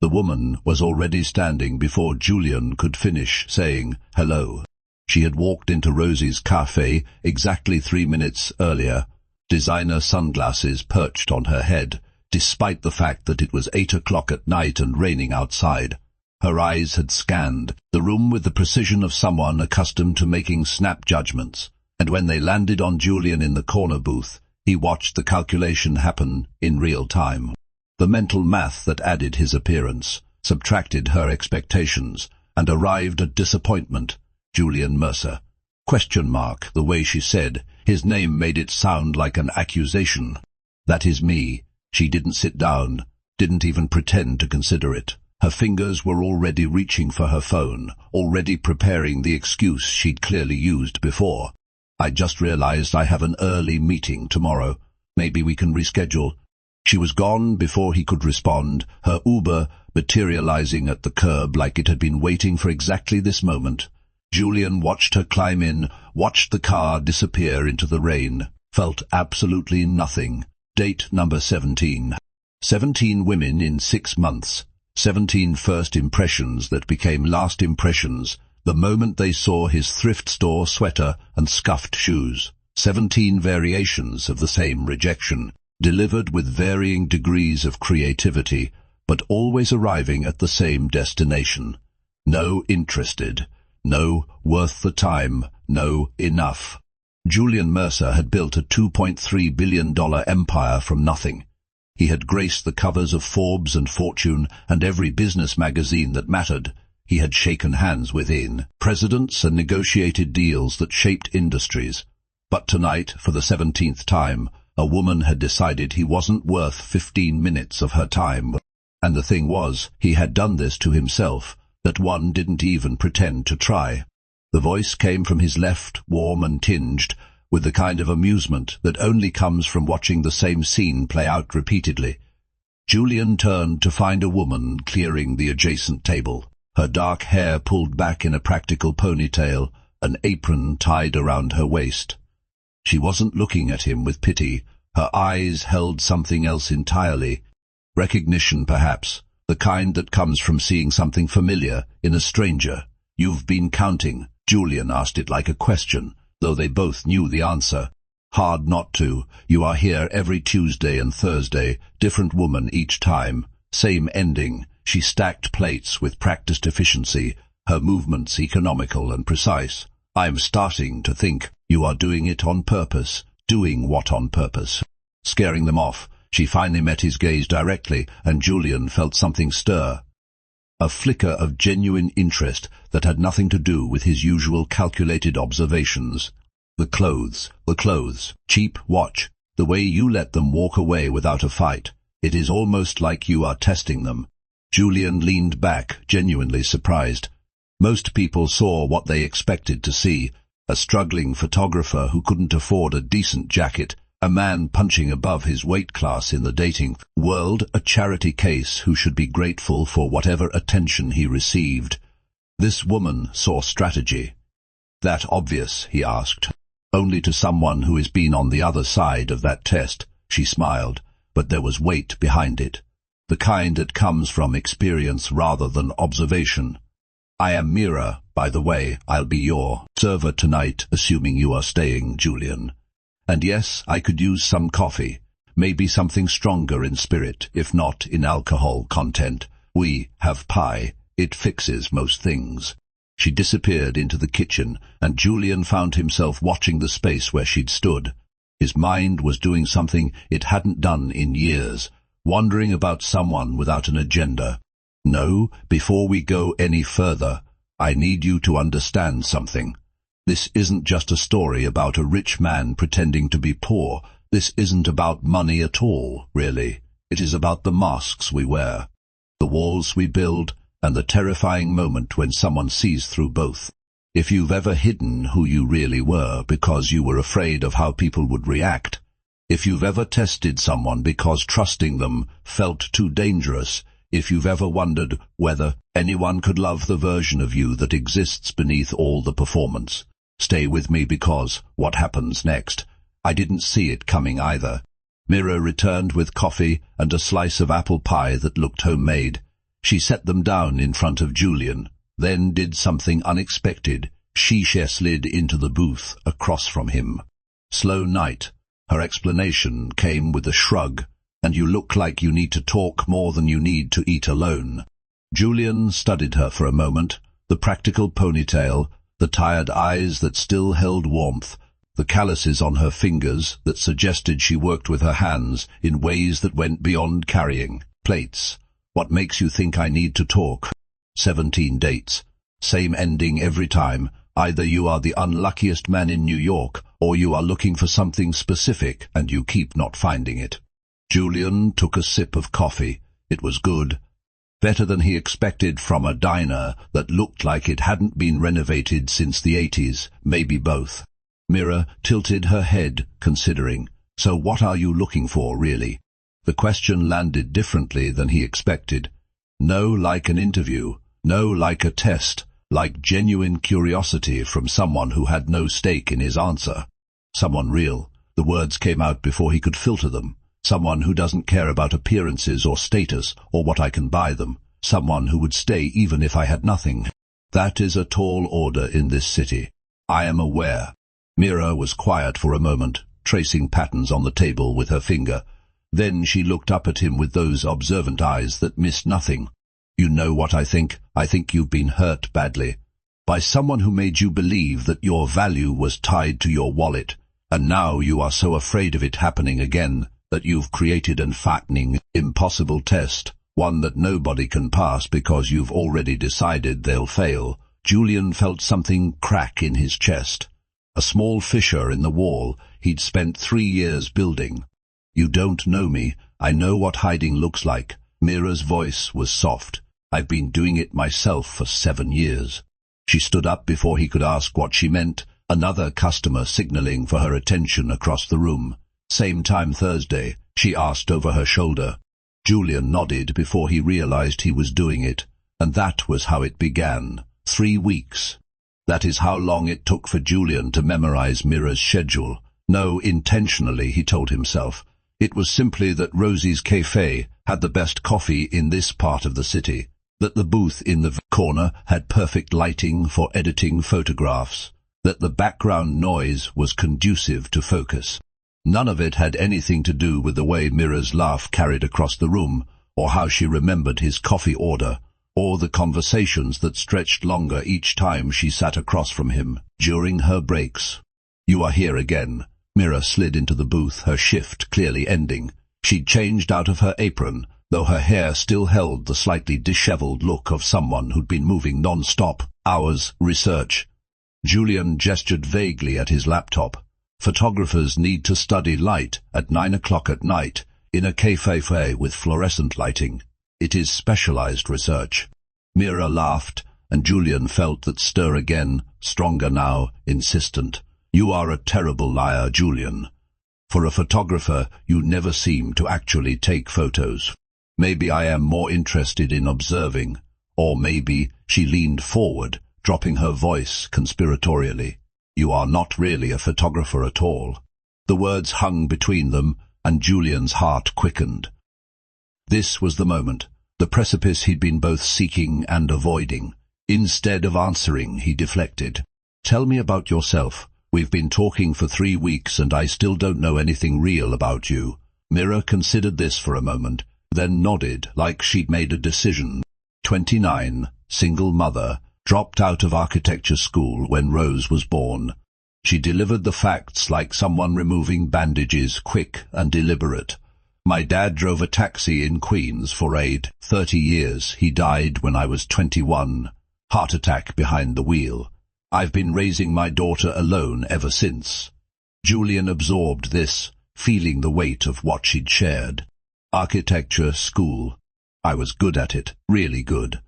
The woman was already standing before Julian could finish saying hello. She had walked into Rosie's cafe exactly 3 minutes earlier, designer sunglasses perched on her head, despite the fact that it was 8 o'clock at night and raining outside. Her eyes had scanned the room with the precision of someone accustomed to making snap judgments, and when they landed on Julian in the corner booth, he watched the calculation happen in real time. The mental math that added his appearance, subtracted her expectations, and arrived at disappointment. Julian Mercer. The way she said his name made it sound like an accusation. That is me. She didn't sit down, didn't even pretend to consider it. Her fingers were already reaching for her phone, already preparing the excuse she'd clearly used before. I just realized I have an early meeting tomorrow. Maybe we can reschedule. She was gone before he could respond, her Uber materializing at the curb like it had been waiting for exactly this moment. Julian watched her climb in, watched the car disappear into the rain, felt absolutely nothing. Date number 17. 17 women in 6 months. 17 first impressions that became last impressions the moment they saw his thrift store sweater and scuffed shoes. 17 variations of the same rejection, delivered with varying degrees of creativity, but always arriving at the same destination. No interested. No worth the time. No enough. Julian Mercer had built a $2.3 billion empire from nothing. He had graced the covers of Forbes and Fortune and every business magazine that mattered. He had shaken hands with presidents and negotiated deals that shaped industries. But tonight, for the 17th time, a woman had decided he wasn't worth 15 minutes of her time. And the thing was, he had done this to himself, that one didn't even pretend to try. The voice came from his left, warm and tinged, with the kind of amusement that only comes from watching the same scene play out repeatedly. Julian turned to find a woman clearing the adjacent table, her dark hair pulled back in a practical ponytail, an apron tied around her waist. She wasn't looking at him with pity. Her eyes held something else entirely. Recognition, perhaps, the kind that comes from seeing something familiar in a stranger. "You've been counting?" Julian asked it like a question, though they both knew the answer. "Hard not to. You are here every Tuesday and Thursday, different woman each time. Same ending." She stacked plates with practiced efficiency, her movements economical and precise. "I'm starting to think you are doing it on purpose." Doing what on purpose? Scaring them off. She finally met his gaze directly, and Julian felt something stir. A flicker of genuine interest that had nothing to do with his usual calculated observations. The clothes. Cheap watch. The way you let them walk away without a fight. It is almost like you are testing them. Julian leaned back, genuinely surprised. Most people saw what they expected to see. A struggling photographer who couldn't afford a decent jacket, a man punching above his weight class in the dating world, a charity case who should be grateful for whatever attention he received. This woman saw strategy. "That obvious?" he asked. "Only to someone who has been on the other side of that test." She smiled, but there was weight behind it. The kind that comes from experience rather than observation. "I am Mira, by the way. I'll be your server tonight, assuming you are staying, Julian. And yes, I could use some coffee. Maybe something stronger in spirit, if not in alcohol content. We have pie. It fixes most things." She disappeared into the kitchen, and Julian found himself watching the space where she'd stood. His mind was doing something it hadn't done in years, wondering about someone without an agenda. "No, before we go any further, I need you to understand something. This isn't just a story about a rich man pretending to be poor. This isn't about money at all, really. It is about the masks we wear, the walls we build, and the terrifying moment when someone sees through both. If you've ever hidden who you really were because you were afraid of how people would react, if you've ever tested someone because trusting them felt too dangerous, if you've ever wondered whether anyone could love the version of you that exists beneath all the performance, stay with me, because what happens next? I didn't see it coming either. Mira returned with coffee and a slice of apple pie that looked homemade. She set them down in front of Julian, then did something unexpected. She slid into the booth across from him. "Slow night." Her explanation came with a shrug. "And you look like you need to talk more than you need to eat alone." Julian studied her for a moment, the practical ponytail, the tired eyes that still held warmth, the calluses on her fingers that suggested she worked with her hands in ways that went beyond carrying plates. "What makes you think I need to talk?" 17 dates. Same ending every time. Either you are the unluckiest man in New York, or you are looking for something specific and you keep not finding it. Julian took a sip of coffee. It was good. Better than he expected from a diner that looked like it hadn't been renovated since the 80s, maybe both. Mira tilted her head, considering. "So what are you looking for, really?" The question landed differently than he expected. No like an interview, no like a test, like genuine curiosity from someone who had no stake in his answer. Someone real. The words came out before he could filter them. Someone who doesn't care about appearances or status or what I can buy them. Someone who would stay even if I had nothing. That is a tall order in this city. I am aware. Mira was quiet for a moment, tracing patterns on the table with her finger. Then she looked up at him with those observant eyes that missed nothing. "You know what I think? I think you've been hurt badly. By someone who made you believe that your value was tied to your wallet, and now you are so afraid of it happening again that you've created an fattening, impossible test, one that nobody can pass because you've already decided they'll fail." Julian felt something crack in his chest. A small fissure in the wall he'd spent 3 years building. "You don't know me. I know what hiding looks like." Mira's voice was soft. "I've been doing it myself for 7 years. She stood up before he could ask what she meant, another customer signaling for her attention across the room. "Same time Thursday," she asked over her shoulder. Julian nodded before he realized he was doing it, and that was how it began. 3 weeks. That is how long it took for Julian to memorize Mira's schedule. No, intentionally, he told himself. It was simply that Rosie's Cafe had the best coffee in this part of the city, that the booth in the corner had perfect lighting for editing photographs, that the background noise was conducive to focus. None of it had anything to do with the way Mira's laugh carried across the room, or how she remembered his coffee order, or the conversations that stretched longer each time she sat across from him during her breaks. "You are here again." Mira slid into the booth, her shift clearly ending. She'd changed out of her apron, though her hair still held the slightly disheveled look of someone who'd been moving non-stop. "Hours, research." Julian gestured vaguely at his laptop. "Photographers need to study light at 9 o'clock at night in a cafe with fluorescent lighting. It is specialized research." Mira laughed, and Julian felt that stir again, stronger now, insistent. "You are a terrible liar, Julian. For a photographer, you never seem to actually take photos. Maybe I am more interested in observing." Or maybe she leaned forward, dropping her voice conspiratorially. "You are not really a photographer at all." The words hung between them, and Julian's heart quickened. This was the moment, the precipice he'd been both seeking and avoiding. Instead of answering, he deflected. "Tell me about yourself. We've been talking for 3 weeks and I still don't know anything real about you." Mira considered this for a moment, then nodded like she'd made a decision. 29, single mother, dropped out of architecture school when Rose was born. She delivered the facts like someone removing bandages, quick and deliberate. "My dad drove a taxi in Queens for 30 years. He died when I was 21. Heart attack behind the wheel. I've been raising my daughter alone ever since." Julian absorbed this, feeling the weight of what she'd shared. Architecture school. I was good at it, really good.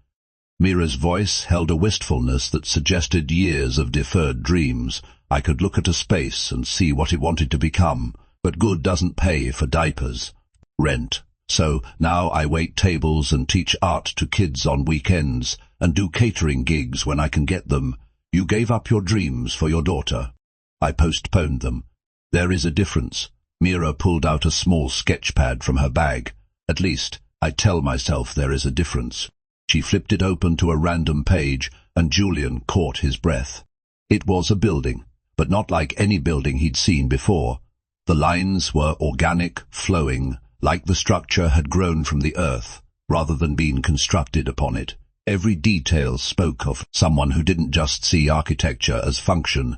Mira's voice held a wistfulness that suggested years of deferred dreams. I could look at a space and see what it wanted to become, but good doesn't pay for diapers. Rent. So now I wait tables and teach art to kids on weekends, and do catering gigs when I can get them. You gave up your dreams for your daughter. I postponed them. There is a difference. Mira pulled out a small sketch pad from her bag. At least, I tell myself there is a difference. She flipped it open to a random page, and Julian caught his breath. It was a building, but not like any building he'd seen before. The lines were organic, flowing, like the structure had grown from the earth, rather than been constructed upon it. Every detail spoke of someone who didn't just see architecture as function.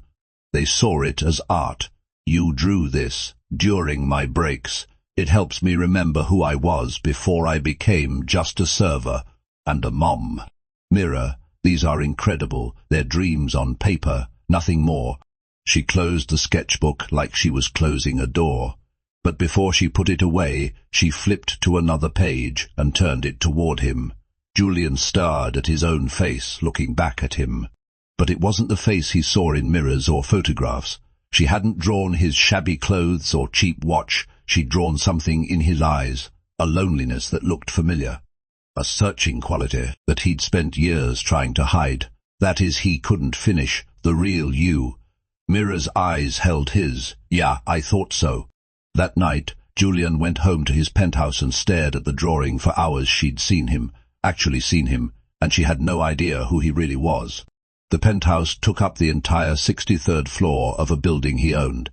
They saw it as art. You drew this during my breaks. It helps me remember who I was before I became just a server and a mom. Mira, these are incredible. They're dreams on paper, nothing more. She closed the sketchbook like she was closing a door. But before she put it away, she flipped to another page and turned it toward him. Julian stared at his own face, looking back at him. But it wasn't the face he saw in mirrors or photographs. She hadn't drawn his shabby clothes or cheap watch. She'd drawn something in his eyes, a loneliness that looked familiar. A searching quality that he'd spent years trying to hide. That is, he couldn't finish, the real you. Mira's eyes held his. Yeah, I thought so. That night, Julian went home to his penthouse and stared at the drawing for hours. She'd actually seen him, and she had no idea who he really was. The penthouse took up the entire 63rd floor of a building he owned.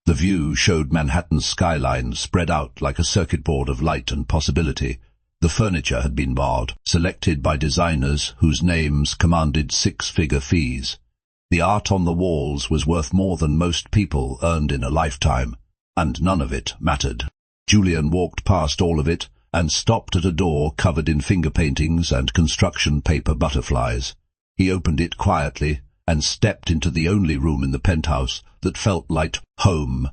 The view showed Manhattan's skyline spread out like a circuit board of light and possibility. The furniture had been borrowed, selected by designers whose names commanded six-figure fees. The art on the walls was worth more than most people earned in a lifetime, and none of it mattered. Julian walked past all of it and stopped at a door covered in finger paintings and construction paper butterflies. He opened it quietly and stepped into the only room in the penthouse that felt like home.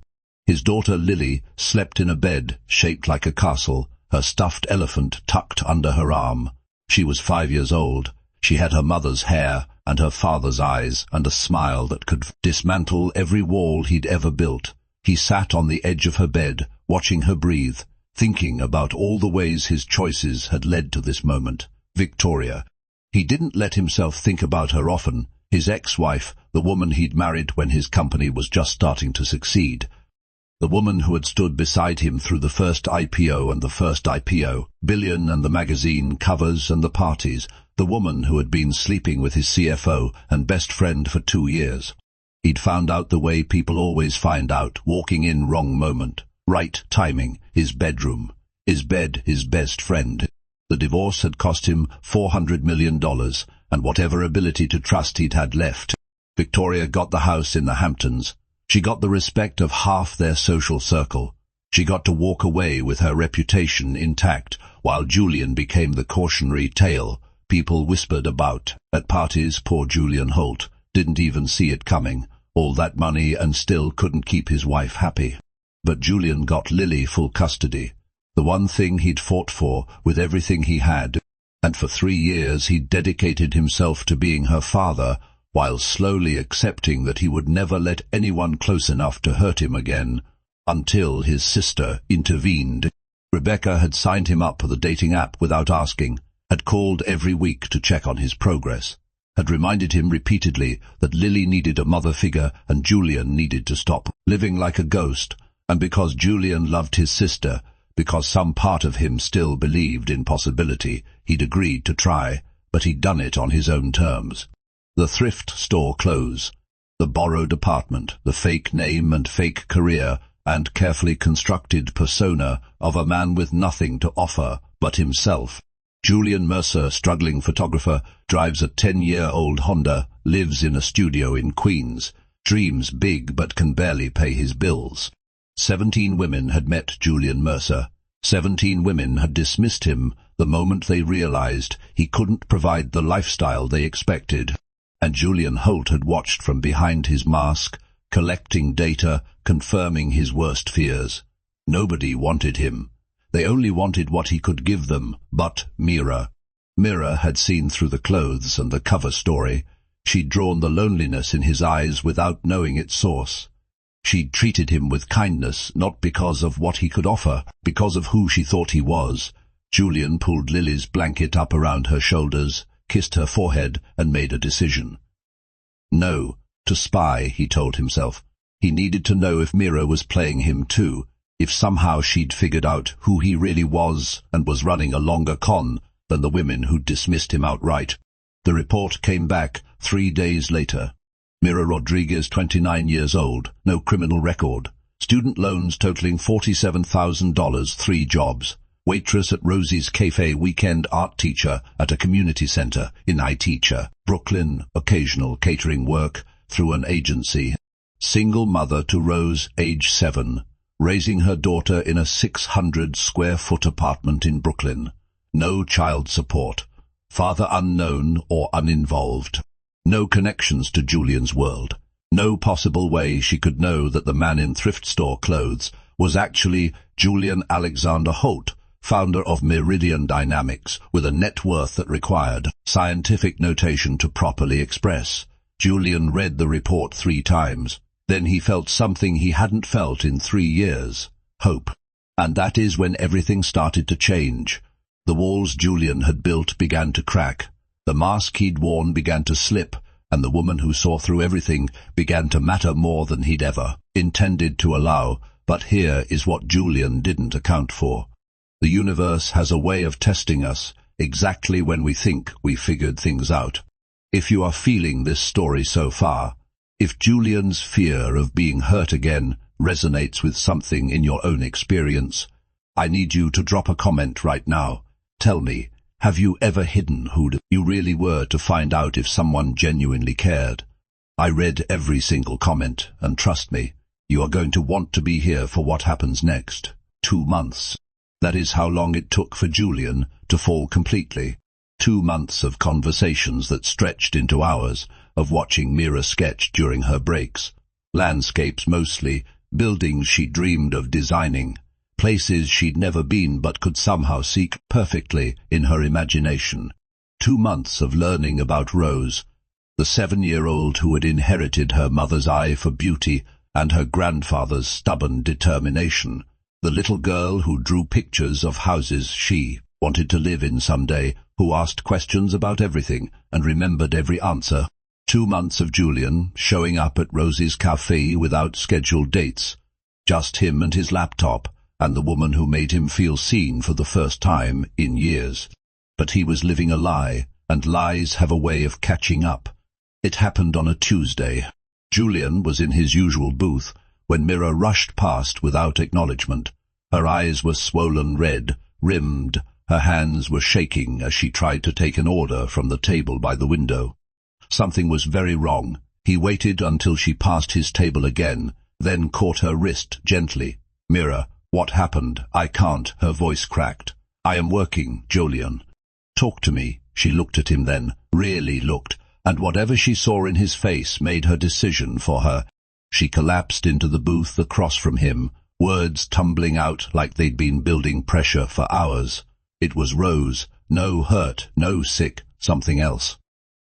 His daughter Lily slept in a bed shaped like a castle, her stuffed elephant tucked under her arm. She was 5 years old. She had her mother's hair and her father's eyes and a smile that could dismantle every wall he'd ever built. He sat on the edge of her bed, watching her breathe, thinking about all the ways his choices had led to this moment. Victoria. He didn't let himself think about her often. His ex-wife, the woman he'd married when his company was just starting to succeed. The woman who had stood beside him through the first IPO and the first IPO, Billion and the magazine covers and the parties, the woman who had been sleeping with his CFO and best friend for 2 years. He'd found out the way people always find out, walking in wrong moment, right timing, his bedroom, his bed, his best friend. The divorce had cost him $400 million, and whatever ability to trust he'd had left. Victoria got the house in the Hamptons. She got the respect of half their social circle. She got to walk away with her reputation intact, while Julian became the cautionary tale people whispered about. At parties, poor Julian Holt didn't even see it coming. All that money and still couldn't keep his wife happy. But Julian got Lily full custody, the one thing he'd fought for with everything he had, and for 3 years he'd dedicated himself to being her father, while slowly accepting that he would never let anyone close enough to hurt him again, until his sister intervened. Rebecca had signed him up for the dating app without asking, had called every week to check on his progress, had reminded him repeatedly that Lily needed a mother figure and Julian needed to stop living like a ghost, and because Julian loved his sister, because some part of him still believed in possibility, he'd agreed to try, but he'd done it on his own terms. The thrift store clothes, the borrowed apartment, the fake name and fake career and carefully constructed persona of a man with nothing to offer but himself. Julian Mercer, struggling photographer, drives a 10-year-old Honda, lives in a studio in Queens, dreams big but can barely pay his bills. 17 women had met Julian Mercer. 17 women had dismissed him the moment they realized he couldn't provide the lifestyle they expected. And Julian Holt had watched from behind his mask, collecting data, confirming his worst fears. Nobody wanted him. They only wanted what he could give them, but Mira. Mira had seen through the clothes and the cover story. She'd drawn the loneliness in his eyes without knowing its source. She'd treated him with kindness, not because of what he could offer, because of who she thought he was. Julian pulled Lily's blanket up around her shoulders, kissed her forehead, and made a decision. No, to spy, he told himself. He needed to know if Mira was playing him too, if somehow she'd figured out who he really was and was running a longer con than the women who dismissed him outright. The report came back 3 days later. Mira Rodriguez, 29 years old, no criminal record. Student loans totaling $47,000, 3 jobs. Waitress at Rosie's Cafe, weekend art teacher at a community center in Ithaca, Brooklyn, occasional catering work through an agency. Single mother to Rose, age 7, raising her daughter in a 600-square-foot apartment in Brooklyn. No child support. Father unknown or uninvolved. No connections to Julian's world. No possible way she could know that the man in thrift store clothes was actually Julian Alexander Holt, founder of Meridian Dynamics, with a net worth that required scientific notation to properly express. Julian read the report 3 times. Then he felt something he hadn't felt in 3 years. Hope. And that is when everything started to change. The walls Julian had built began to crack. The mask he'd worn began to slip, and the woman who saw through everything began to matter more than he'd ever intended to allow. But here is what Julian didn't account for. The universe has a way of testing us exactly when we think we figured things out. If you are feeling this story so far, if Julian's fear of being hurt again resonates with something in your own experience, I need you to drop a comment right now. Tell me, have you ever hidden who you really were to find out if someone genuinely cared? I read every single comment, and trust me, you are going to want to be here for what happens next. 2 months. That is how long it took for Julian to fall completely. 2 months of conversations that stretched into hours, of watching Mira sketch during her breaks. Landscapes mostly, buildings she dreamed of designing. Places she'd never been but could somehow seek perfectly in her imagination. 2 months of learning about Rose, the 7-year-old who had inherited her mother's eye for beauty and her grandfather's stubborn determination. The little girl who drew pictures of houses she wanted to live in someday, who asked questions about everything and remembered every answer. 2 months of Julian showing up at Rosie's Cafe without scheduled dates. Just him and his laptop, and the woman who made him feel seen for the first time in years. But he was living a lie, and lies have a way of catching up. It happened on a Tuesday. Julian was in his usual booth when Mira rushed past without acknowledgement. Her eyes were swollen red, rimmed. Her hands were shaking as she tried to take an order from the table by the window. Something was very wrong. He waited until she passed his table again, then caught her wrist gently. "Mira, what happened? I can't." Her voice cracked. "I am working, Julian." "Talk to me." She looked at him then, really looked, and whatever she saw in his face made her decision for her. She collapsed into the booth across from him, words tumbling out like they'd been building pressure for hours. It was Rose. No hurt, no sick, something else.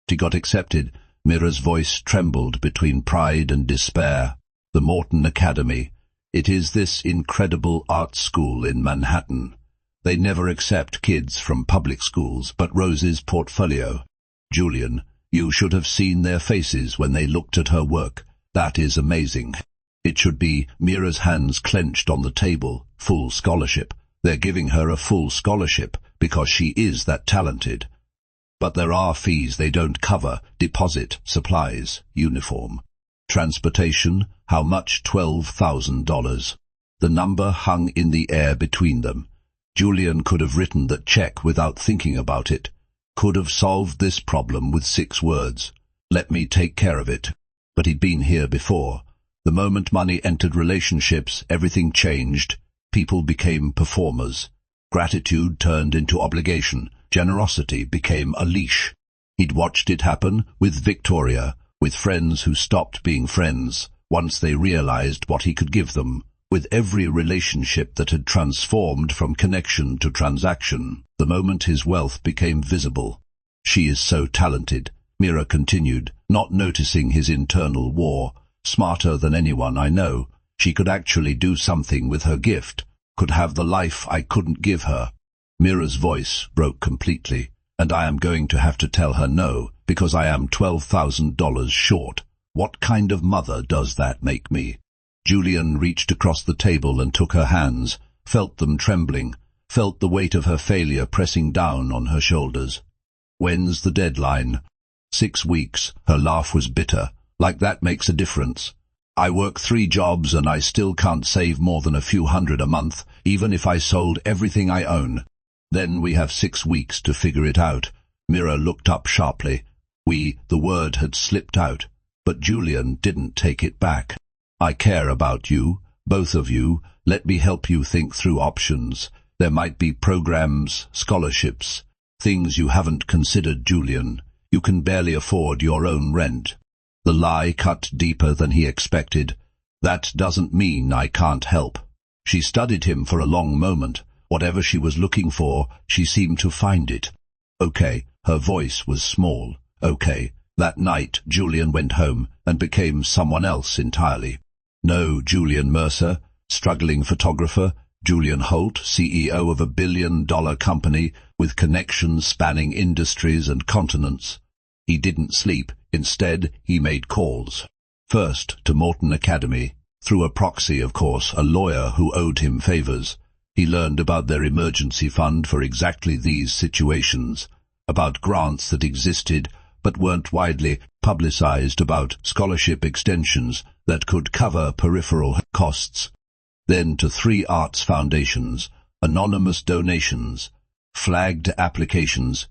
She got accepted. Mira's voice trembled between pride and despair. The Morton Academy. It is this incredible art school in Manhattan. They never accept kids from public schools, but Rose's portfolio. Julian, you should have seen their faces when they looked at her work. That is amazing. It should be. Mira's hands clenched on the table. Full scholarship. They're giving her a full scholarship because she is that talented. But there are fees they don't cover: deposit, supplies, uniform. Transportation, how much? $12,000. The number hung in the air between them. Julian could have written that check without thinking about it. Could have solved this problem with 6 words. "Let me take care of it." But he'd been here before. The moment money entered relationships, everything changed. People became performers. Gratitude turned into obligation. Generosity became a leash. He'd watched it happen with Victoria, with friends who stopped being friends once they realized what he could give them, with every relationship that had transformed from connection to transaction, the moment his wealth became visible. "She is so talented," Mira continued, not noticing his internal war. "Smarter than anyone I know. She could actually do something with her gift, could have the life I couldn't give her." Mira's voice broke completely. "And I am going to have to tell her no, because I am $12,000 short. What kind of mother does that make me?" Julian reached across the table and took her hands, felt them trembling. felt the weight of her failure pressing down on her shoulders. When's the deadline? 6 weeks. Her laugh was bitter. Like that makes a difference. I work 3 jobs and I still can't save more than a few hundred a month, even if I sold everything I own. Then we have 6 weeks to figure it out. Mira looked up sharply. The word had slipped out, but Julian didn't take it back. I care about you, both of you. Let me help you think through options. There might be programs, scholarships, things you haven't considered, Julian. You can barely afford your own rent. The lie cut deeper than he expected. That doesn't mean I can't help. She studied him for a long moment. Whatever she was looking for, she seemed to find it. Okay, her voice was small. Okay, that night Julian went home and became someone else entirely. No Julian Mercer, struggling photographer. Julian Holt, CEO of a billion-dollar company with connections spanning industries and continents. He didn't sleep. Instead, he made calls. First to Morton Academy, through a proxy, of course, a lawyer who owed him favors. He learned about their emergency fund for exactly these situations, about grants that existed but weren't widely publicized, about scholarship extensions that could cover peripheral costs. Then to 3 arts foundations, anonymous donations, flagged applications,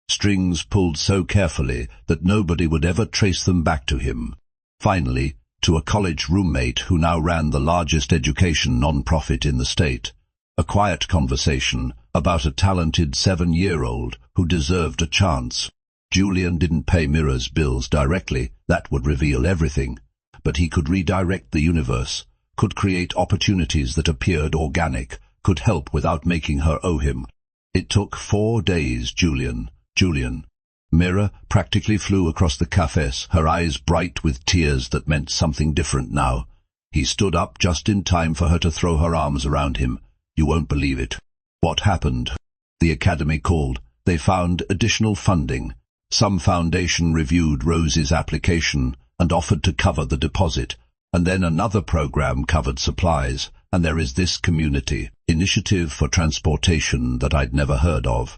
strings pulled so carefully that nobody would ever trace them back to him. Finally, to a college roommate who now ran the largest education non-profit in the state. A quiet conversation about a talented 7-year-old who deserved a chance. Julian didn't pay Mira's bills directly, that would reveal everything. But he could redirect the universe, could create opportunities that appeared organic, could help without making her owe him. It took 4 days, Julian. Mira practically flew across the cafes, her eyes bright with tears that meant something different now. He stood up just in time for her to throw her arms around him. You won't believe it. What happened? The academy called. They found additional funding. Some foundation reviewed Rose's application and offered to cover the deposit. And then another program covered supplies. And there is this community initiative for transportation that I'd never heard of.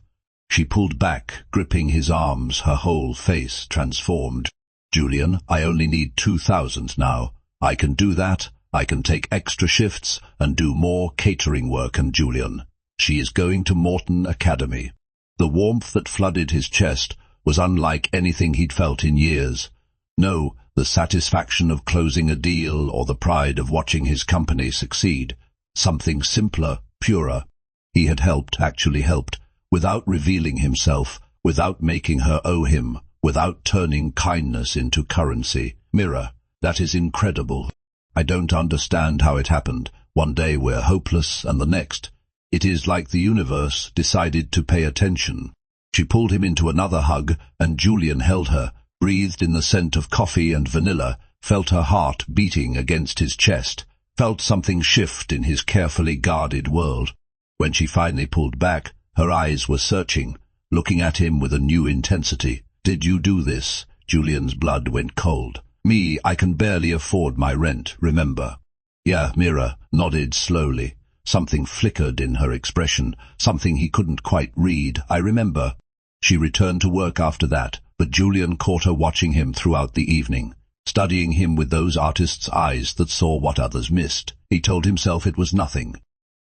She pulled back, gripping his arms, her whole face transformed. Julian, I only need 2,000 now. I can do that. I can take extra shifts and do more catering work. And Julian, she is going to Morton Academy. The warmth that flooded his chest was unlike anything he'd felt in years. No, the satisfaction of closing a deal or the pride of watching his company succeed. Something simpler, purer. He had actually helped, without revealing himself, without making her owe him, without turning kindness into currency. Mira, that is incredible. I don't understand how it happened. One day we're hopeless and the next. It is like the universe decided to pay attention. She pulled him into another hug, and Julian held her, breathed in the scent of coffee and vanilla, felt her heart beating against his chest, felt something shift in his carefully guarded world. When she finally pulled back, her eyes were searching, looking at him with a new intensity. Did you do this? Julian's blood went cold. Me, I can barely afford my rent, remember? Yeah, Mira nodded slowly. Something flickered in her expression, something he couldn't quite read. I remember. She returned to work after that, but Julian caught her watching him throughout the evening, studying him with those artists' eyes that saw what others missed. He told himself it was nothing.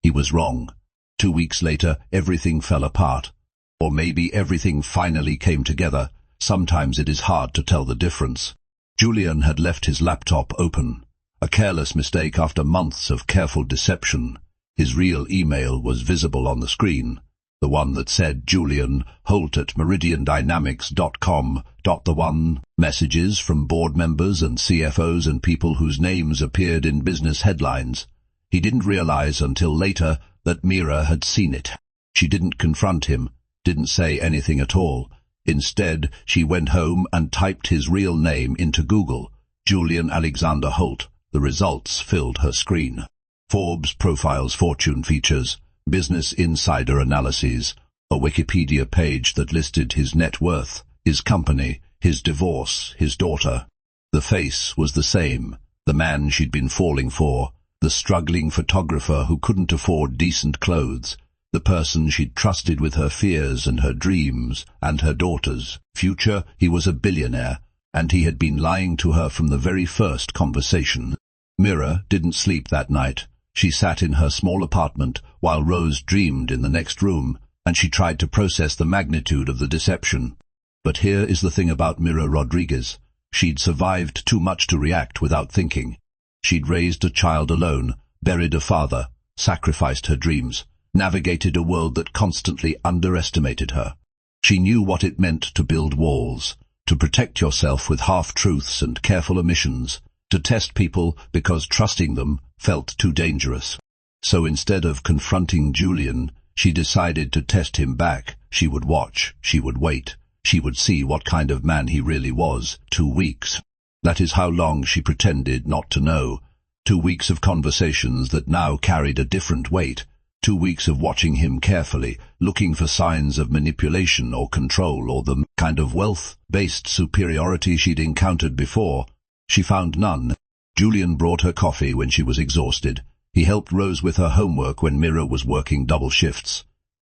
He was wrong. 2 weeks later, everything fell apart. Or maybe everything finally came together. Sometimes it is hard to tell the difference. Julian had left his laptop open. A careless mistake after months of careful deception. His real email was visible on the screen. The one that said Julian Holt at meridiandynamics.com. The one. Messages from board members and CFOs and people whose names appeared in business headlines. He didn't realize until later that Mira had seen it. She didn't confront him, didn't say anything at all. Instead, she went home and typed his real name into Google, Julian Alexander Holt. The results filled her screen. Forbes profiles, fortune features, Business Insider analyses, a Wikipedia page that listed his net worth, his company, his divorce, his daughter. The face was the same, the man she'd been falling for, the struggling photographer who couldn't afford decent clothes, The person she'd trusted with her fears and her dreams and her daughter's future. He was a billionaire, and he had been lying to her from the very first conversation. Mira didn't sleep that night. She sat in her small apartment while Rose dreamed in the next room, and she tried to process the magnitude of the deception. But here is the thing about Mira Rodriguez. She'd survived too much to react without thinking. She'd raised a child alone, buried a father, sacrificed her dreams, navigated a world that constantly underestimated her. She knew what it meant to build walls, to protect yourself with half-truths and careful omissions, to test people because trusting them felt too dangerous. So instead of confronting Julian, she decided to test him back. She would watch, she would wait, she would see what kind of man he really was. 2 weeks. That is how long she pretended not to know. 2 weeks of conversations that now carried a different weight. 2 weeks of watching him carefully, looking for signs of manipulation or control or the kind of wealth-based superiority she'd encountered before. She found none. Julian brought her coffee when she was exhausted. He helped Rose with her homework when Mira was working double shifts.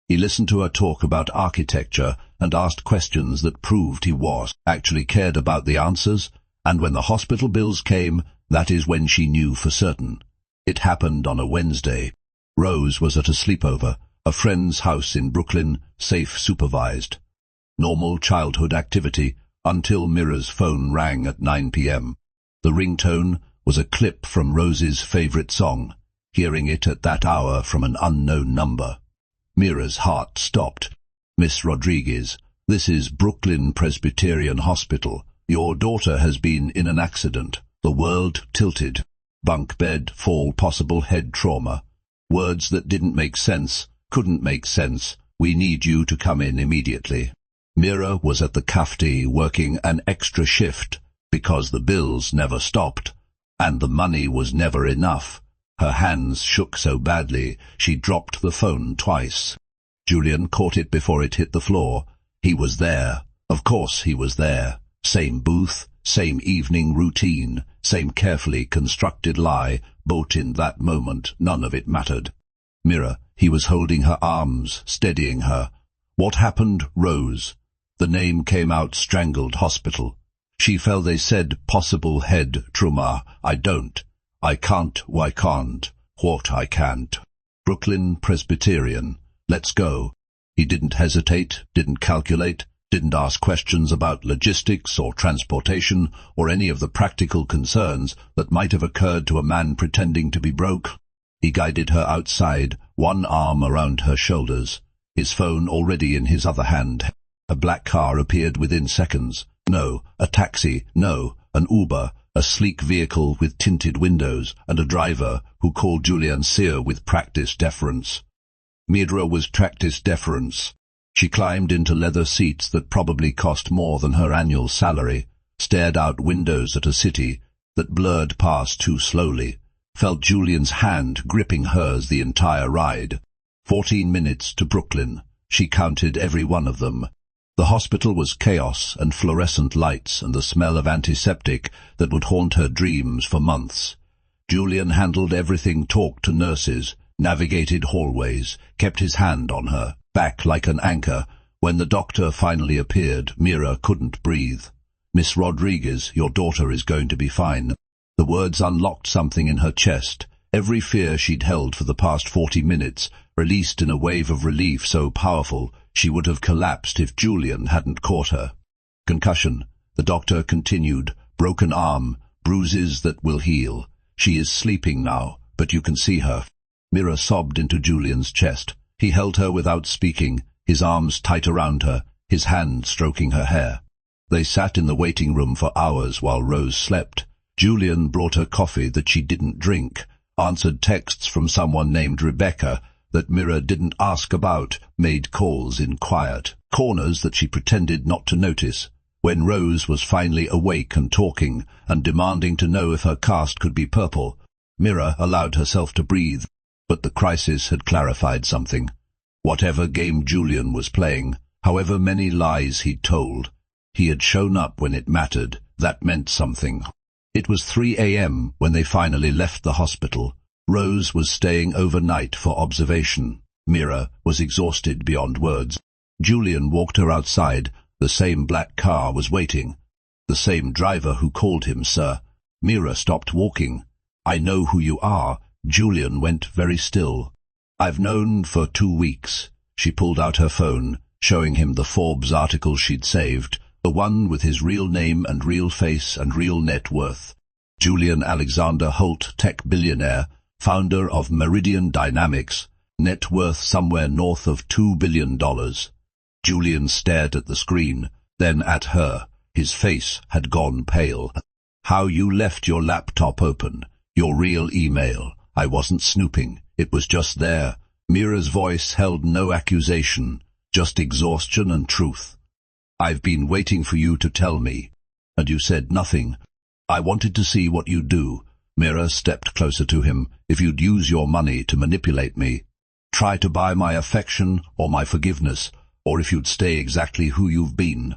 He listened to her talk about architecture and asked questions that proved he actually cared about the answers, and when the hospital bills came, that is when she knew for certain. It happened on a Wednesday. Rose was at a sleepover, a friend's house in Brooklyn, safe supervised. Normal childhood activity until Mira's phone rang at 9 p.m. The ringtone was a clip from Rose's favorite song, hearing it at that hour from an unknown number. Mira's heart stopped. "Miss Rodriguez, this is Brooklyn Presbyterian Hospital. Your daughter has been in an accident." The world tilted. Bunk bed, fall, possible head trauma. Words that didn't make sense, couldn't make sense. "We need you to come in immediately." Mira was at the café working an extra shift because the bills never stopped, and the money was never enough. Her hands shook so badly she dropped the phone twice. Julian caught it before it hit the floor. He was there. Of course he was there. Same booth, same evening routine, same carefully constructed lie, but in that moment none of it mattered. Mira, he was holding her arms, steadying her. "What happened, Rose?" The name came out strangled. "Hospital." She fell. "They said possible head trauma." "I don't. I can't." "Why can't?" "What I can't." "Brooklyn Presbyterian. Let's go." He didn't hesitate, didn't calculate, didn't ask questions about logistics or transportation or any of the practical concerns that might have occurred to a man pretending to be broke. He guided her outside, one arm around her shoulders, his phone already in his other hand. A black car appeared within seconds. No, a taxi. No, an Uber, a sleek vehicle with tinted windows, and a driver who called Julian Sir with practiced deference. Mira was practiced deference. She climbed into leather seats that probably cost more than her annual salary, stared out windows at a city that blurred past too slowly, felt Julian's hand gripping hers the entire ride. 14 minutes to Brooklyn. She counted every one of them. The hospital was chaos and fluorescent lights and the smell of antiseptic that would haunt her dreams for months. Julian handled everything, talked to nurses, navigated hallways, kept his hand on her, back like an anchor. When the doctor finally appeared, Mira couldn't breathe. "Miss Rodriguez, your daughter is going to be fine." The words unlocked something in her chest. Every fear she'd held for the past 40 minutes, released in a wave of relief so powerful she would have collapsed if Julian hadn't caught her. "Concussion," the doctor continued. "Broken arm, bruises that will heal. She is sleeping now, but you can see her." Mira sobbed into Julian's chest. He held her without speaking, his arms tight around her, his hand stroking her hair. They sat in the waiting room for hours while Rose slept. Julian brought her coffee that she didn't drink, answered texts from someone named Rebecca that Mira didn't ask about, made calls in quiet corners that she pretended not to notice. When Rose was finally awake and talking, and demanding to know if her cast could be purple, Mira allowed herself to breathe. But the crisis had clarified something. Whatever game Julian was playing, however many lies he'd told, he had shown up when it mattered. That meant something. It was 3 a.m. when they finally left the hospital. Rose was staying overnight for observation. Mira was exhausted beyond words. Julian walked her outside. The same black car was waiting. The same driver who called him sir. Mira stopped walking. "I know who you are." Julian went very still. "I've known for 2 weeks." She pulled out her phone, showing him the Forbes article she'd saved, the one with his real name and real face and real net worth. Julian Alexander Holt, tech billionaire, founder of Meridian Dynamics, net worth somewhere north of $2 billion. Julian stared at the screen, then at her. His face had gone pale. "How you left your laptop open. Your real email. I wasn't snooping. It was just there." Mira's voice held no accusation, just exhaustion and truth. "I've been waiting for you to tell me. And you said nothing. I wanted to see what you'd do." Mira stepped closer to him. "If you'd use your money to manipulate me, try to buy my affection or my forgiveness, or if you'd stay exactly who you've been."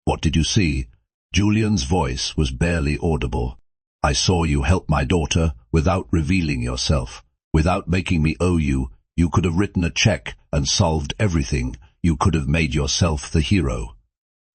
"What did you see?" Julian's voice was barely audible. "I saw you help my daughter without revealing yourself, without making me owe you. You could have written a check and solved everything. You could have made yourself the hero.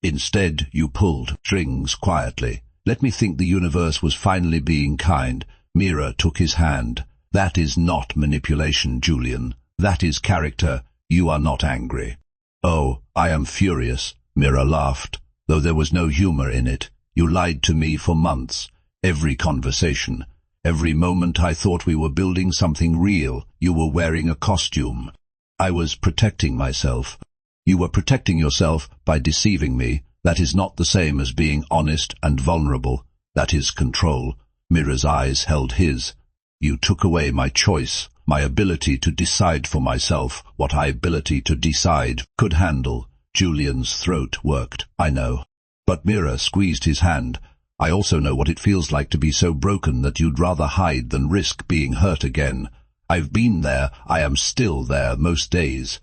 Instead, you pulled strings quietly. Let me think the universe was finally being kind." Mira took his hand. "That is not manipulation, Julian. That is character. You are not angry." "Oh, I am furious." Mira laughed, though there was no humor in it. "You lied to me for months. Every conversation. Every moment I thought we were building something real, you were wearing a costume. I was protecting myself. You were protecting yourself by deceiving me. That is not the same as being honest and vulnerable. That is control." Mira's eyes held his. "You took away my choice, my ability to decide for myself what I ability to decide could handle." Julian's throat worked. "I know." But Mira squeezed his hand. "I also know what it feels like to be so broken that you'd rather hide than risk being hurt again. I've been there. I am still there most days."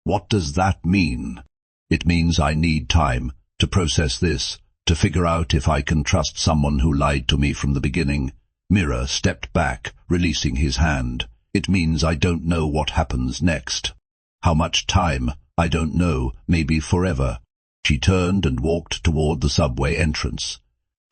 "What does that mean?" "It means I need time to process this, to figure out if I can trust someone who lied to me from the beginning." Mira stepped back, releasing his hand. "It means I don't know what happens next. How much time? I don't know. Maybe forever." She turned and walked toward the subway entrance.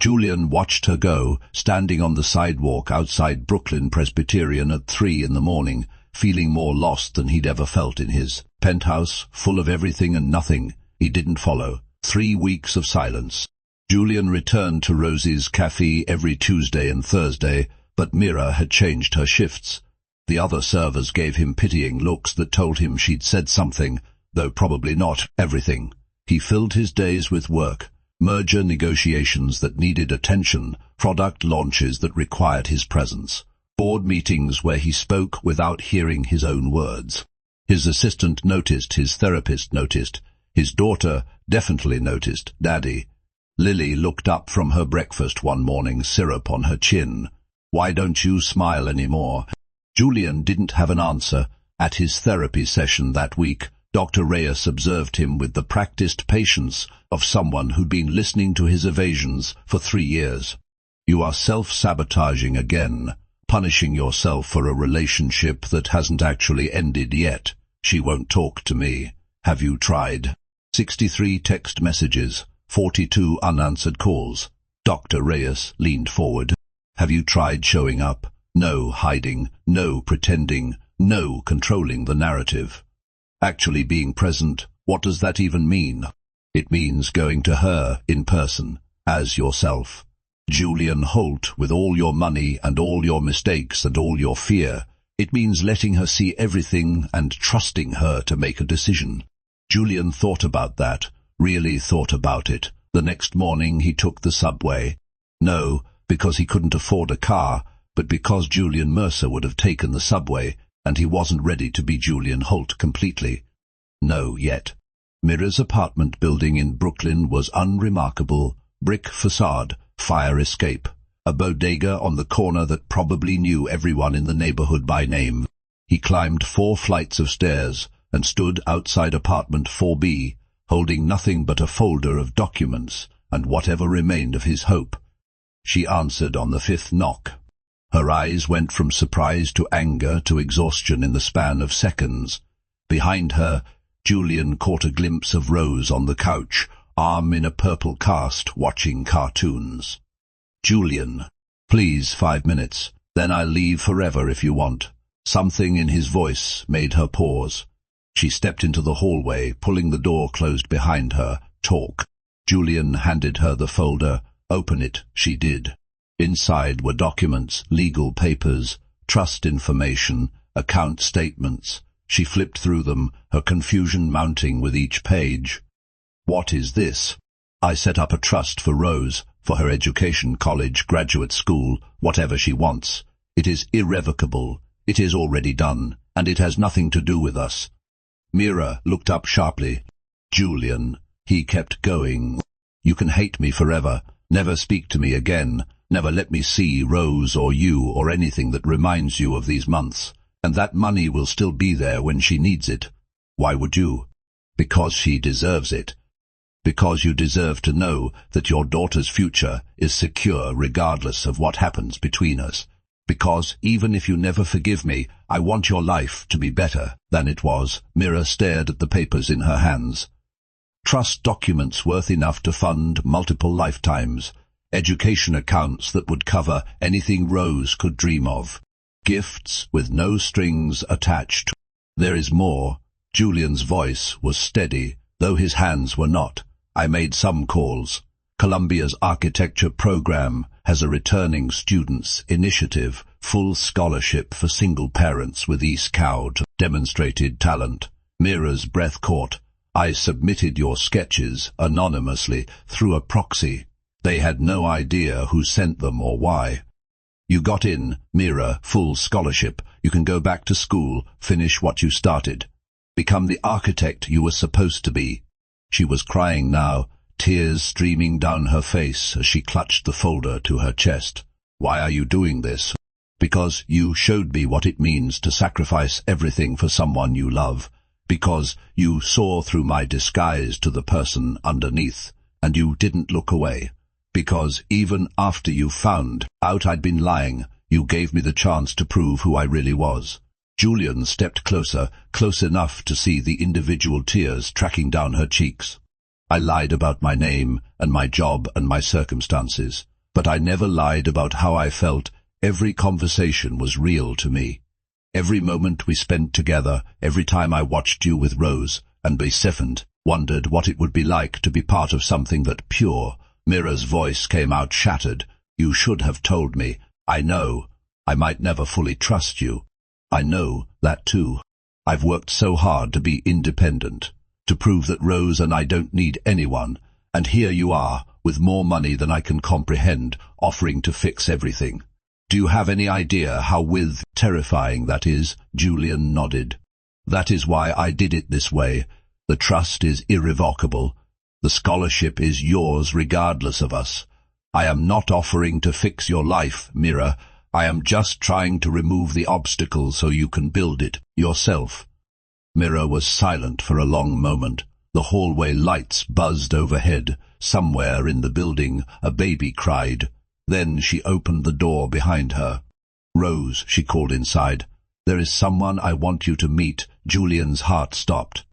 Julian watched her go, standing on the sidewalk outside Brooklyn Presbyterian at 3 in the morning, feeling more lost than he'd ever felt in his penthouse, full of everything and nothing. He didn't follow. 3 weeks of silence. Julian returned to Rosie's cafe every Tuesday and Thursday, but Mira had changed her shifts. The other servers gave him pitying looks that told him she'd said something, though probably not everything. He filled his days with work, merger negotiations that needed attention, product launches that required his presence, board meetings where he spoke without hearing his own words. His assistant noticed, his therapist noticed, his daughter definitely noticed, Daddy. Lily looked up from her breakfast one morning, syrup on her chin. "Why don't you smile anymore?" Julian didn't have an answer. At his therapy session that week, Dr. Reyes observed him with the practiced patience of someone who'd been listening to his evasions for 3 years. "You are self-sabotaging again, punishing yourself for a relationship that hasn't actually ended yet. She won't talk to me. Have you tried?" 63 text messages, 42 unanswered calls. Dr. Reyes leaned forward. "Have you tried showing up? No hiding, no pretending, no controlling the narrative. Actually being present. What does that even mean?" "It means going to her in person, as yourself. Julian Holt, with all your money and all your mistakes and all your fear. It means letting her see everything and trusting her to make a decision." Julian thought about that, really thought about it. The next morning he took the subway. No, because he couldn't afford a car, but because Julian Mercer would have taken the subway, and he wasn't ready to be Julian Holt completely. No, yet. Mira's apartment building in Brooklyn was unremarkable. Brick facade, fire escape, a bodega on the corner that probably knew everyone in the neighborhood by name. He climbed 4 flights of stairs and stood outside apartment 4B, holding nothing but a folder of documents and whatever remained of his hope. She answered on the 5th knock. Her eyes went from surprise to anger to exhaustion in the span of seconds. Behind her, Julian caught a glimpse of Rose on the couch, arm in a purple cast, watching cartoons. "Julian, please, 5 minutes. Then I'll leave forever if you want." Something in his voice made her pause. She stepped into the hallway, pulling the door closed behind her. "Talk." Julian handed her the folder. "Open it." She did. Inside were documents, legal papers, trust information, account statements. She flipped through them, her confusion mounting with each page. "What is this?" "I set up a trust for Rose, for her education, college, graduate school, whatever she wants. It is irrevocable. It is already done, and it has nothing to do with us." Mira looked up sharply. "Julian," he kept going, "you can hate me forever, never speak to me again, never let me see Rose or you or anything that reminds you of these months, and that money will still be there when she needs it. Why would you? Because she deserves it. Because you deserve to know that your daughter's future is secure regardless of what happens between us. Because, even if you never forgive me, I want your life to be better than it was." Mira stared at the papers in her hands. Trust documents worth enough to fund multiple lifetimes. Education accounts that would cover anything Rose could dream of. Gifts with no strings attached. "There is more." Julian's voice was steady, though his hands were not. "I made some calls. Columbia's architecture program has a returning students initiative, full scholarship for single parents with East Cowed demonstrated talent." Mira's breath caught. "I submitted your sketches anonymously through a proxy. They had no idea who sent them or why. You got in, Mira, full scholarship. You can go back to school, finish what you started. Become the architect you were supposed to be." She was crying now, tears streaming down her face as she clutched the folder to her chest. "Why are you doing this?" "Because you showed me what it means to sacrifice everything for someone you love. Because you saw through my disguise to the person underneath, and you didn't look away. Because even after you found out I'd been lying, you gave me the chance to prove who I really was." Julian stepped closer, close enough to see the individual tears tracking down her cheeks. "I lied about my name and my job and my circumstances, but I never lied about how I felt. Every conversation was real to me. Every moment we spent together, every time I watched you with Rose and Besephant, wondered what it would be like to be part of something that pure." Mira's voice came out shattered. "You should have told me. I know. I might never fully trust you. I know that too. I've worked so hard to be independent, to prove that Rose and I don't need anyone, and here you are, with more money than I can comprehend, offering to fix everything. Do you have any idea how terrifying that is?" Julian nodded. "That is why I did it this way. The trust is irrevocable. The scholarship is yours regardless of us. I am not offering to fix your life, Mira. I am just trying to remove the obstacle so you can build it yourself." Mira was silent for a long moment. The hallway lights buzzed overhead. Somewhere in the building, a baby cried. Then she opened the door behind her. "Rose," she called inside. "There is someone I want you to meet." Julian's heart stopped.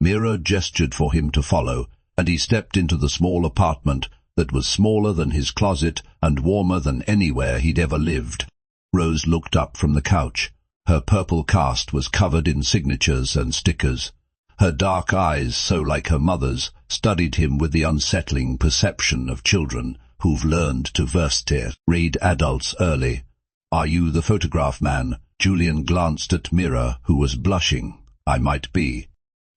Mira gestured for him to follow, and he stepped into the small apartment that was smaller than his closet and warmer than anywhere he'd ever lived. Rose looked up from the couch. Her purple cast was covered in signatures and stickers. Her dark eyes, so like her mother's, studied him with the unsettling perception of children who've learned to read adults early. "Are you the photograph man?" Julian glanced at Mira, who was blushing. "I might be.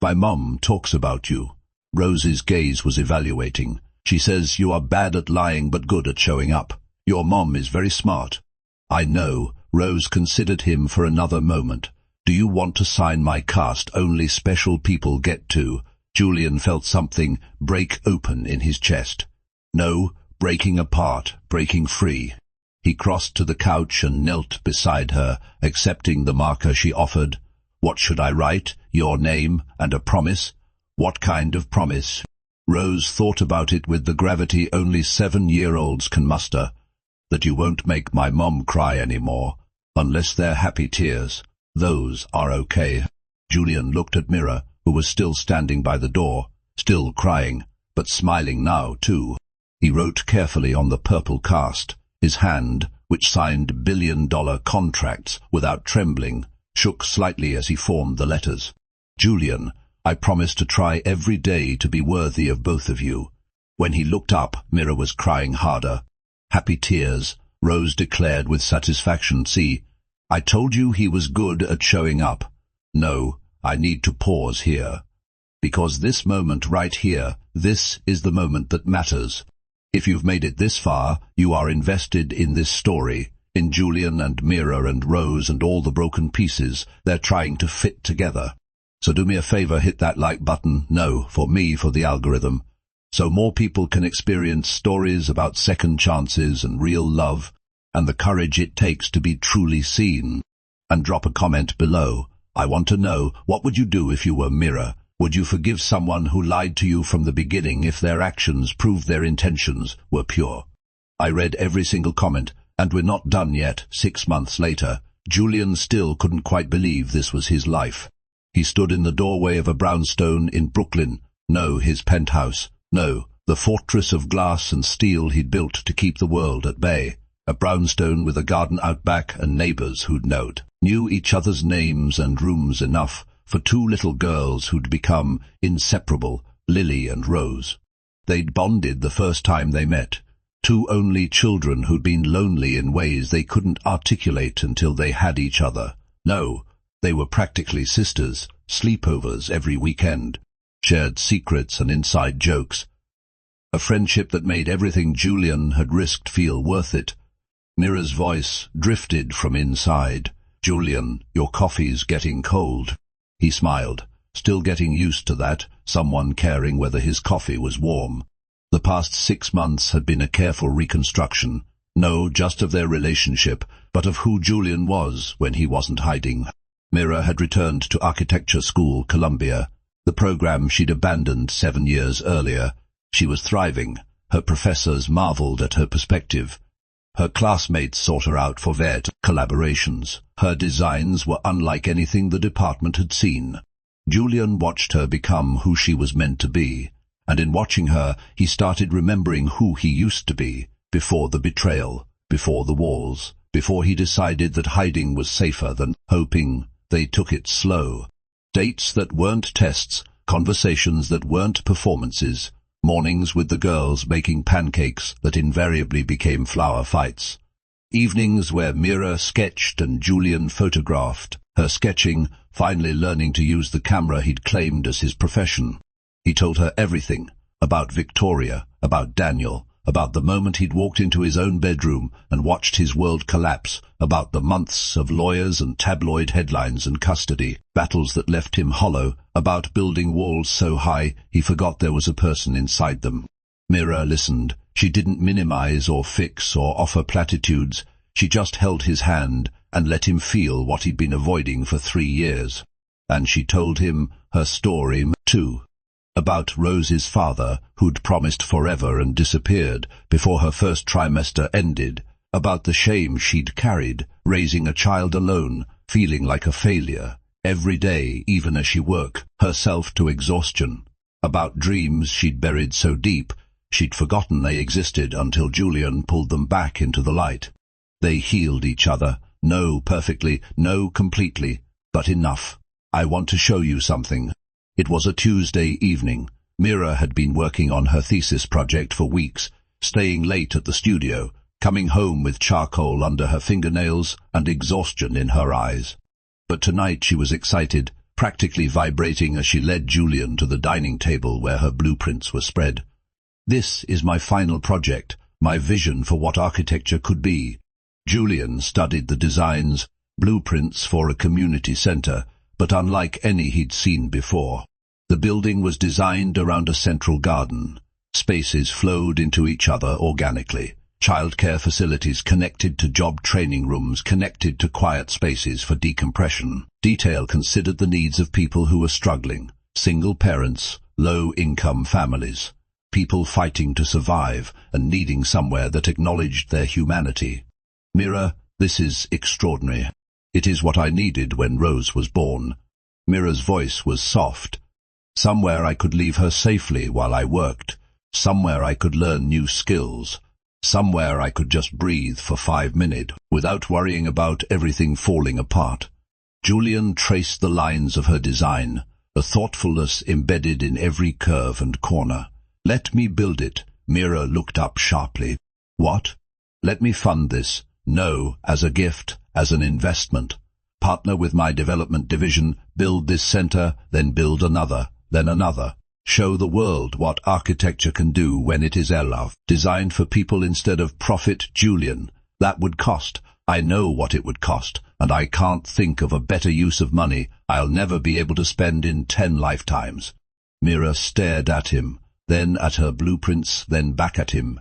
My mom talks about you." Rose's gaze was evaluating. "She says you are bad at lying but good at showing up. Your mom is very smart." "I know." Rose considered him for another moment. "Do you want to sign my cast only special people get to?" Julian felt something break open in his chest. "No, breaking apart, breaking free." He crossed to the couch and knelt beside her, accepting the marker she offered. "What should I write? Your name and a promise?" "What kind of promise?" Rose thought about it with the gravity only 7-year-olds can muster. "That you won't make my mom cry anymore, unless they're happy tears. Those are okay." Julian looked at Mira, who was still standing by the door, still crying, but smiling now too. He wrote carefully on the purple cast. His hand, which signed billion-dollar contracts without trembling, shook slightly as he formed the letters. Julian, I promise to try every day to be worthy of both of you. When he looked up, Mira was crying harder. Happy tears, Rose declared with satisfaction. See, I told you he was good at showing up. No, I need to pause here. Because this moment right here, this is the moment that matters. If you've made it this far, you are invested in this story, in Julian and Mira and Rose and all the broken pieces they're trying to fit together. So do me a favor, hit that like button, no, for me, for the algorithm, so more people can experience stories about second chances and real love, and the courage it takes to be truly seen. And drop a comment below. I want to know, what would you do if you were Mira? Would you forgive someone who lied to you from the beginning if their actions proved their intentions were pure? I read every single comment, and we're not done yet. 6 months later, Julian still couldn't quite believe this was his life. He stood in the doorway of a brownstone in Brooklyn. No, his penthouse. No, the fortress of glass and steel he'd built to keep the world at bay. A brownstone with a garden out back and neighbors who'd knew each other's names and rooms enough for 2 little girls who'd become inseparable, Lily and Rose. They'd bonded the first time they met. 2 only children who'd been lonely in ways they couldn't articulate until they had each other. No, they were practically sisters, sleepovers every weekend, shared secrets and inside jokes. A friendship that made everything Julian had risked feel worth it. Mira's voice drifted from inside. Julian, your coffee's getting cold. He smiled, still getting used to that, someone caring whether his coffee was warm. The past 6 months had been a careful reconstruction, no just of their relationship, but of who Julian was when he wasn't hiding. Mira had returned to architecture school, Columbia, the program she'd abandoned 7 years earlier. She was thriving. Her professors marveled at her perspective. Her classmates sought her out for vet collaborations. Her designs were unlike anything the department had seen. Julian watched her become who she was meant to be, and in watching her, he started remembering who he used to be, before the betrayal, before the walls, before he decided that hiding was safer than hoping. They took it slow. Dates that weren't tests, conversations that weren't performances, mornings with the girls making pancakes that invariably became flower fights. Evenings where Mira sketched and Julian photographed, her sketching, finally learning to use the camera he'd claimed as his profession. He told her everything, about Victoria, about Daniel, about the moment he'd walked into his own bedroom and watched his world collapse, about the months of lawyers and tabloid headlines and custody, battles that left him hollow, about building walls so high he forgot there was a person inside them. Mira listened. She didn't minimize or fix or offer platitudes. She just held his hand and let him feel what he'd been avoiding for 3 years. And she told him her story, too. About Rose's father, who'd promised forever and disappeared before her first trimester ended, about the shame she'd carried, raising a child alone, feeling like a failure, every day even as she worked herself to exhaustion, about dreams she'd buried so deep she'd forgotten they existed until Julian pulled them back into the light. They healed each other, no perfectly, no completely, but enough. I want to show you something. It was a Tuesday evening. Mira had been working on her thesis project for weeks, staying late at the studio, coming home with charcoal under her fingernails and exhaustion in her eyes. But tonight she was excited, practically vibrating as she led Julian to the dining table where her blueprints were spread. This is my final project, my vision for what architecture could be. Julian studied the designs, blueprints for a community center, but unlike any he'd seen before. The building was designed around a central garden. Spaces flowed into each other organically. Childcare facilities connected to job training rooms, connected to quiet spaces for decompression. Detail considered the needs of people who were struggling, single parents, low-income families, people fighting to survive and needing somewhere that acknowledged their humanity. Mira, this is extraordinary. It is what I needed when Rose was born. Mira's voice was soft. Somewhere I could leave her safely while I worked. Somewhere I could learn new skills. Somewhere I could just breathe for 5 minutes without worrying about everything falling apart. Julian traced the lines of her design, a thoughtfulness embedded in every curve and corner. "Let me build it." Mira looked up sharply. "What? Let me fund this." "No, as a gift, as an investment. Partner with my development division, build this center, then build another, then another. Show the world what architecture can do when it is love. Designed for people instead of profit." "Julian, that would cost. I know what it would cost, and I can't think of a better use of money I'll never be able to spend in 10 lifetimes. Mira stared at him, then at her blueprints, then back at him.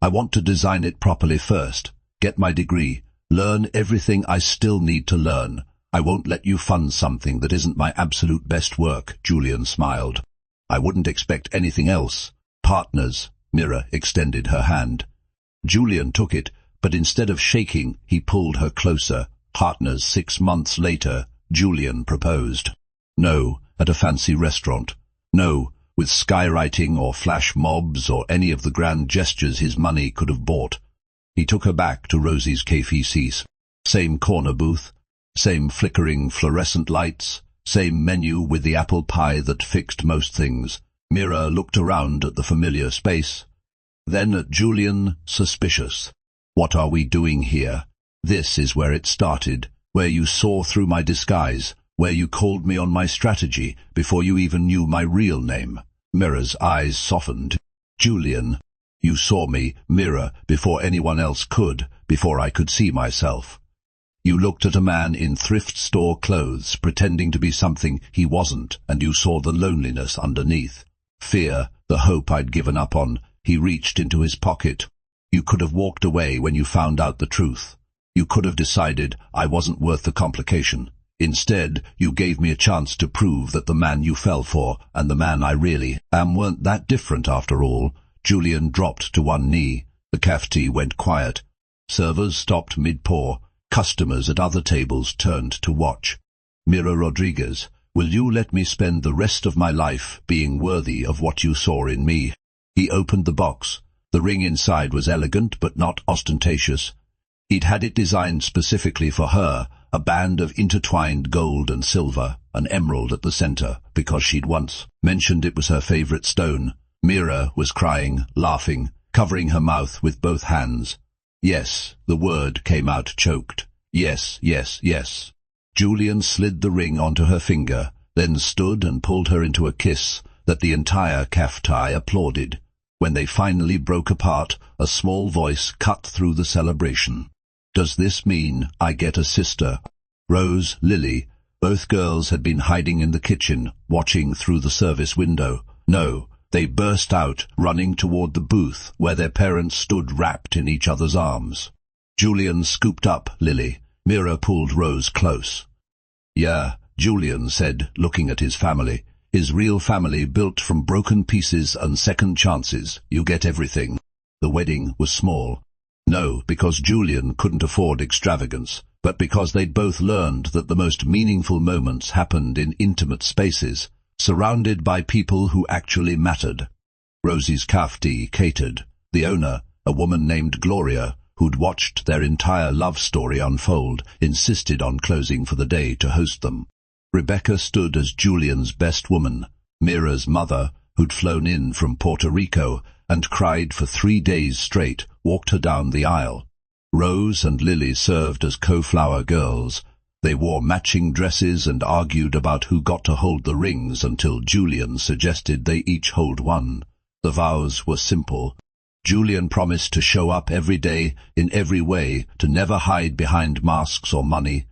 "I want to design it properly first, get my degree, learn everything I still need to learn. I won't let you fund something that isn't my absolute best work." Julian smiled. "I wouldn't expect anything else." "Partners." Mira extended her hand. Julian took it, but instead of shaking, he pulled her closer. Partners 6 months later, Julian proposed. No, at a fancy restaurant. No, with skywriting or flash mobs or any of the grand gestures his money could have bought. He took her back to Rosie's café. Same corner booth, same flickering fluorescent lights, same menu with the apple pie that fixed most things. Mira looked around at the familiar space, then at Julian, suspicious. "What are we doing here? This is where it started, where you saw through my disguise, where you called me on my strategy before you even knew my real name." Mira's eyes softened. "Julian, you saw me, Mira, before anyone else could, before I could see myself. You looked at a man in thrift store clothes, pretending to be something he wasn't, and you saw the loneliness underneath. Fear, the hope I'd given up on." He reached into his pocket. "You could have walked away when you found out the truth. You could have decided I wasn't worth the complication. Instead, you gave me a chance to prove that the man you fell for and the man I really am weren't that different after all." Julian dropped to one knee. The café went quiet. Servers stopped mid-pour. Customers at other tables turned to watch. "Mira Rodriguez, will you let me spend the rest of my life being worthy of what you saw in me?" He opened the box. The ring inside was elegant but not ostentatious. He'd had it designed specifically for her, a band of intertwined gold and silver, an emerald at the center, because she'd once mentioned it was her favorite stone. Mira was crying, laughing, covering her mouth with both hands. "Yes," the word came out choked. "Yes, yes, yes." Julian slid the ring onto her finger, then stood and pulled her into a kiss that the entire café applauded. When they finally broke apart, a small voice cut through the celebration. "Does this mean I get a sister?" Rose, Lily, both girls had been hiding in the kitchen, watching through the service window. No, they burst out, running toward the booth where their parents stood wrapped in each other's arms. Julian scooped up Lily. Mira pulled Rose close. "Yeah," Julian said, looking at his family. His real family built from broken pieces and second chances. You get everything. The wedding was small. No, because Julian couldn't afford extravagance, but because they'd both learned that the most meaningful moments happened in intimate spaces, surrounded by people who actually mattered. Rosie's café catered. The owner, a woman named Gloria, who'd watched their entire love story unfold, insisted on closing for the day to host them. Rebecca stood as Julian's best woman, Mira's mother, who'd flown in from Puerto Rico and cried for 3 days straight, walked her down the aisle. Rose and Lily served as co-flower girls. They wore matching dresses and argued about who got to hold the rings until Julian suggested they each hold one. The vows were simple. Julian promised to show up every day, in every way, to never hide behind masks or money,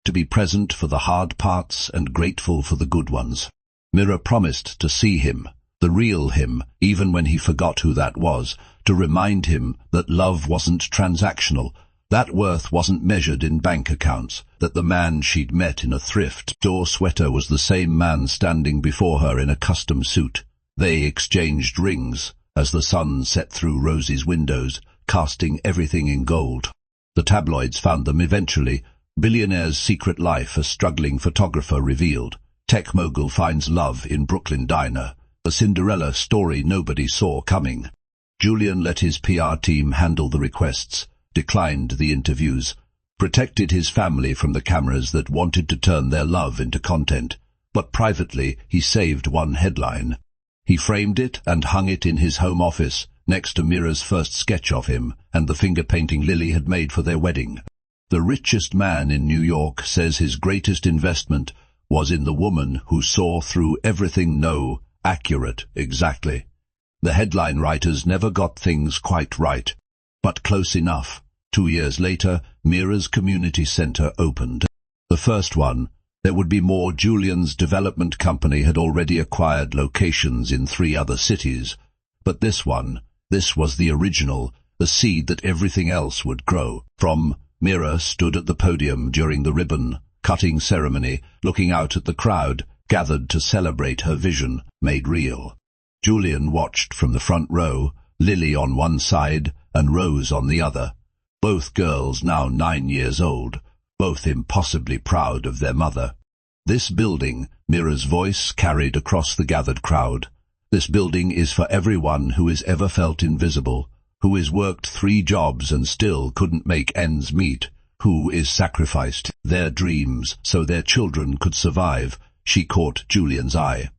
to be present for the hard parts and grateful for the good ones. Mira promised to see him, the real him, even when he forgot who that was, to remind him that love wasn't transactional, that worth wasn't measured in bank accounts, that the man she'd met in a thrift store sweater was the same man standing before her in a custom suit. They exchanged rings as the sun set through Rosie's windows, casting everything in gold. The tabloids found them eventually. Billionaire's secret life, a struggling photographer revealed. Tech mogul finds love in Brooklyn diner. A Cinderella story nobody saw coming. Julian let his PR team handle the requests, declined the interviews, protected his family from the cameras that wanted to turn their love into content. But privately, he saved one headline. He framed it and hung it in his home office, next to Mira's first sketch of him and the finger-painting Lily had made for their wedding. The richest man in New York says his greatest investment was in the woman who saw through everything. No, accurate, exactly. The headline writers never got things quite right, but close enough. 2 years later, Mira's community center opened. The first one. There would be more. Julian's development company had already acquired locations in 3 other cities. But this was the original, the seed that everything else would grow from. Mira stood at the podium during the ribbon-cutting ceremony, looking out at the crowd, gathered to celebrate her vision, made real. Julian watched from the front row, Lily on one side and Rose on the other. Both girls now 9 years old, both impossibly proud of their mother. This building, Mira's voice carried across the gathered crowd. This building is for everyone who has ever felt invisible, who has worked 3 jobs and still couldn't make ends meet, who is sacrificed their dreams so their children could survive. She caught Julian's eye.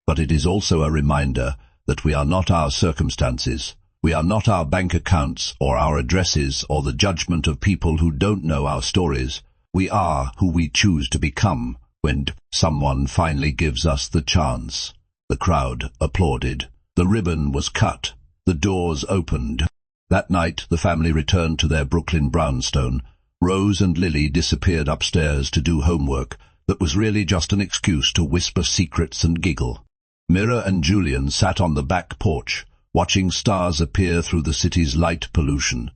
But it is also a reminder that we are not our circumstances. We are not our bank accounts or our addresses or the judgment of people who don't know our stories. We are who we choose to become when someone finally gives us the chance. The crowd applauded. The ribbon was cut. The doors opened. That night the family returned to their Brooklyn brownstone. Rose and Lily disappeared upstairs to do homework that was really just an excuse to whisper secrets and giggle. Mira and Julian sat on the back porch, watching stars appear through the city's light pollution.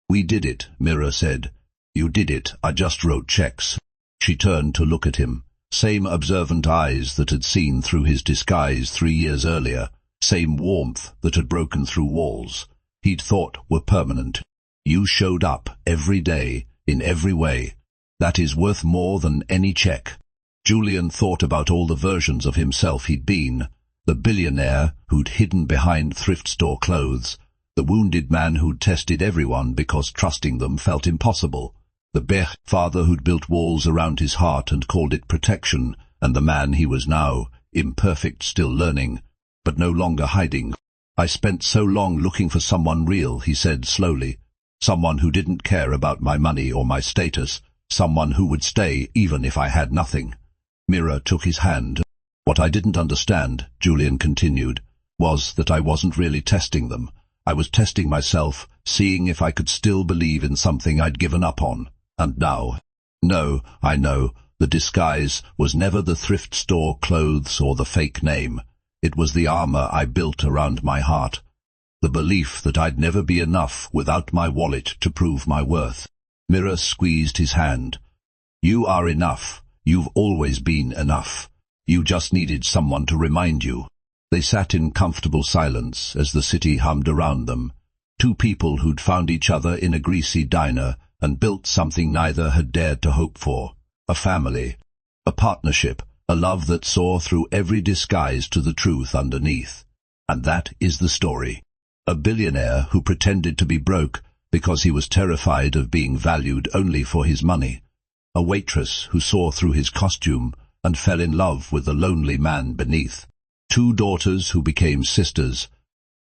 "We did it," Mira said. "You did it. I just wrote checks." She turned to look at him. Same observant eyes that had seen through his disguise 3 years earlier. Same warmth that had broken through walls he'd thought were permanent. "You showed up every day, in every way. That is worth more than any check." Julian thought about all the versions of himself he'd been. The billionaire who'd hidden behind thrift store clothes. The wounded man who'd tested everyone because trusting them felt impossible. The father who'd built walls around his heart and called it protection. And the man he was now, imperfect, still learning, but no longer hiding. "I spent so long looking for someone real," he said slowly. "Someone who didn't care about my money or my status. Someone who would stay even if I had nothing." Mira took his hand. "What I didn't understand," Julian continued, "was that I wasn't really testing them. I was testing myself, seeing if I could still believe in something I'd given up on. And now, no, I know, the disguise was never the thrift store clothes or the fake name. It was the armor I built around my heart. The belief that I'd never be enough without my wallet to prove my worth." Mira squeezed his hand. "You are enough. You've always been enough. You just needed someone to remind you." They sat in comfortable silence as the city hummed around them. 2 people who'd found each other in a greasy diner and built something neither had dared to hope for. A family. A partnership. A love that saw through every disguise to the truth underneath. And that is the story. A billionaire who pretended to be broke because he was terrified of being valued only for his money. A waitress who saw through his costume and fell in love with the lonely man beneath. 2 daughters who became sisters.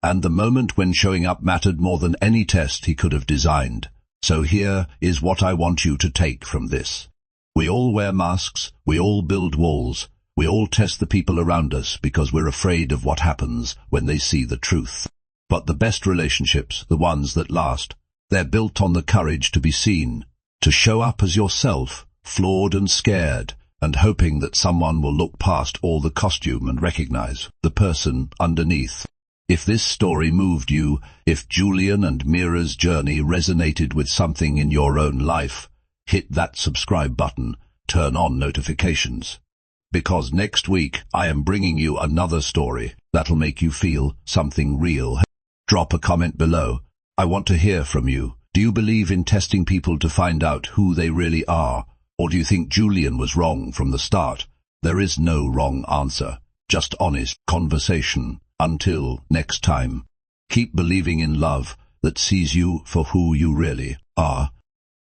And the moment when showing up mattered more than any test he could have designed. So here is what I want you to take from this. We all wear masks, we all build walls, we all test the people around us because we're afraid of what happens when they see the truth. But the best relationships, the ones that last, they're built on the courage to be seen, to show up as yourself, flawed and scared, and hoping that someone will look past all the costume and recognize the person underneath. If this story moved you, if Julian and Mira's journey resonated with something in your own life, hit that subscribe button, turn on notifications. Because next week I am bringing you another story that'll make you feel something real. Drop a comment below. I want to hear from you. Do you believe in testing people to find out who they really are? Or do you think Julian was wrong from the start? There is no wrong answer, just honest conversation. Until next time, keep believing in love that sees you for who you really are.